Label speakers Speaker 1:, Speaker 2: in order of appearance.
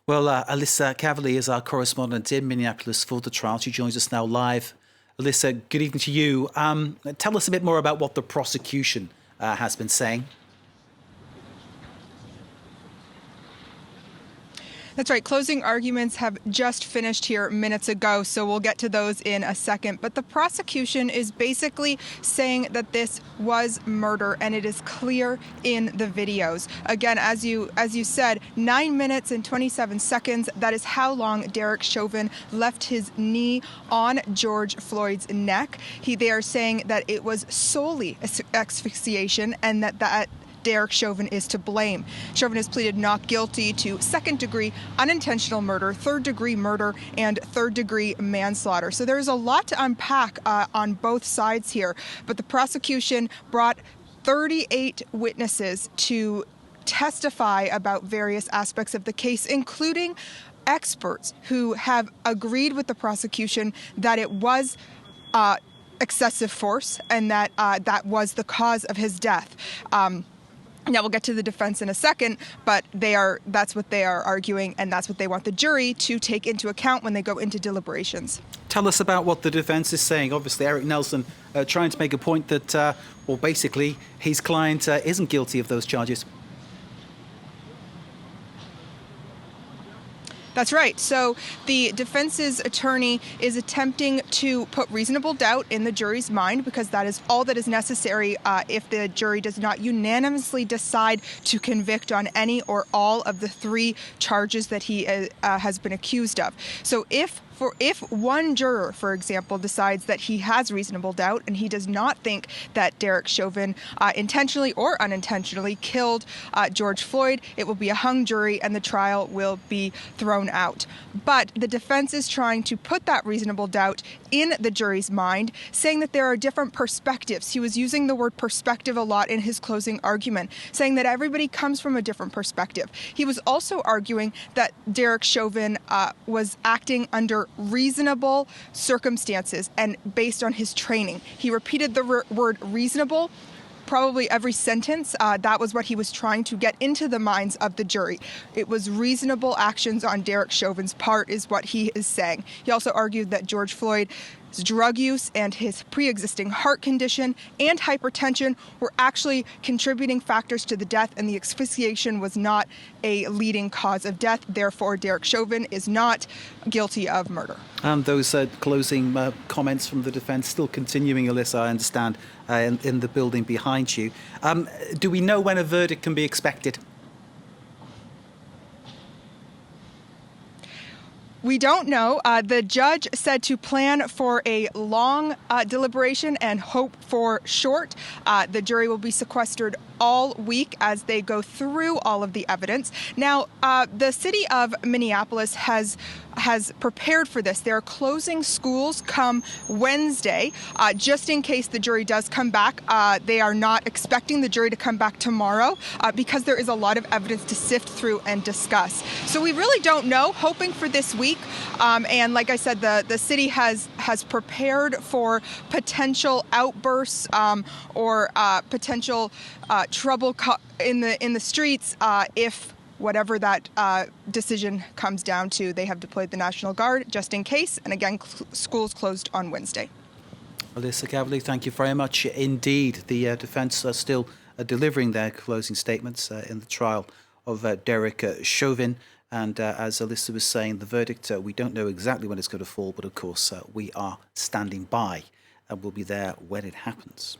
Speaker 1: Well, Alyssa Cavalier is our correspondent in Minneapolis for the trial. She joins us now live. Alyssa, good evening to you. Tell us a bit more about what the prosecution has been saying.
Speaker 2: That's right. Closing arguments have just finished here minutes ago, so we'll get to those in a second. But the prosecution is basically saying that this was murder, and it is clear in the videos. Again, as you said, 9 minutes and 27 seconds. That is how long Derek Chauvin left his knee on George Floyd's neck. They are saying that it was solely asphyxiation, and that Derek Chauvin is to blame. Chauvin has pleaded not guilty to second-degree unintentional murder, third-degree murder, and third-degree manslaughter. So there's a lot to unpack on both sides here. But the prosecution brought 38 witnesses to testify about various aspects of the case, including experts who have agreed with the prosecution that it was excessive force and that that was the cause of his death. Now, we'll get to the defense in a second, but that's what they are arguing, and that's what they want the jury to take into account when they go into deliberations.
Speaker 1: Tell us about what the defense is saying. Obviously, Eric Nelson trying to make a point that, well, basically, his client isn't guilty of those charges.
Speaker 2: That's right. So the defense's attorney is attempting to put reasonable doubt in the jury's mind, because that is all that is necessary if the jury does not unanimously decide to convict on any or all of the 3 charges that he has been accused of. So if one juror, for example, decides that he has reasonable doubt and he does not think that Derek Chauvin intentionally or unintentionally killed George Floyd, it will be a hung jury and the trial will be thrown out. But the defense is trying to put that reasonable doubt in the jury's mind, saying that there are different perspectives. He was using the word perspective a lot in his closing argument, saying that everybody comes from a different perspective. He was also arguing that Derek Chauvin was acting under reasonable circumstances and based on his training. He repeated the word reasonable probably every sentence. That was what he was trying to get into the minds of the jury. It was reasonable actions on Derek Chauvin's part is what he is saying. He also argued that George Floyd's drug use and his pre-existing heart condition and hypertension were actually contributing factors to the death, and the asphyxiation was not a leading cause of death. Therefore, Derek Chauvin is not guilty of murder.
Speaker 1: And those closing comments from the defense still continuing, Alyssa, I understand, in the building behind you. Do we know when a verdict can be expected?
Speaker 2: We don't know. The judge said to plan for a long deliberation and hope for short. The jury will be sequestered all week as they go through all of the evidence. Now, the city of Minneapolis has prepared for this. They're closing schools come Wednesday, just in case the jury does come back. They are not expecting the jury to come back tomorrow because there is a lot of evidence to sift through and discuss. So we really don't know, hoping for this week. And like I said, the city has prepared for potential outbursts or potential trouble in the streets if whatever that decision comes down to. They have deployed the National Guard just in case. And again, schools closed on Wednesday.
Speaker 1: Alyssa Cavalier, thank you very much indeed. The defence are still delivering their closing statements in the trial of Derek Chauvin. And as Alyssa was saying, the verdict, we don't know exactly when it's going to fall, but of course we are standing by and we'll be there when it happens.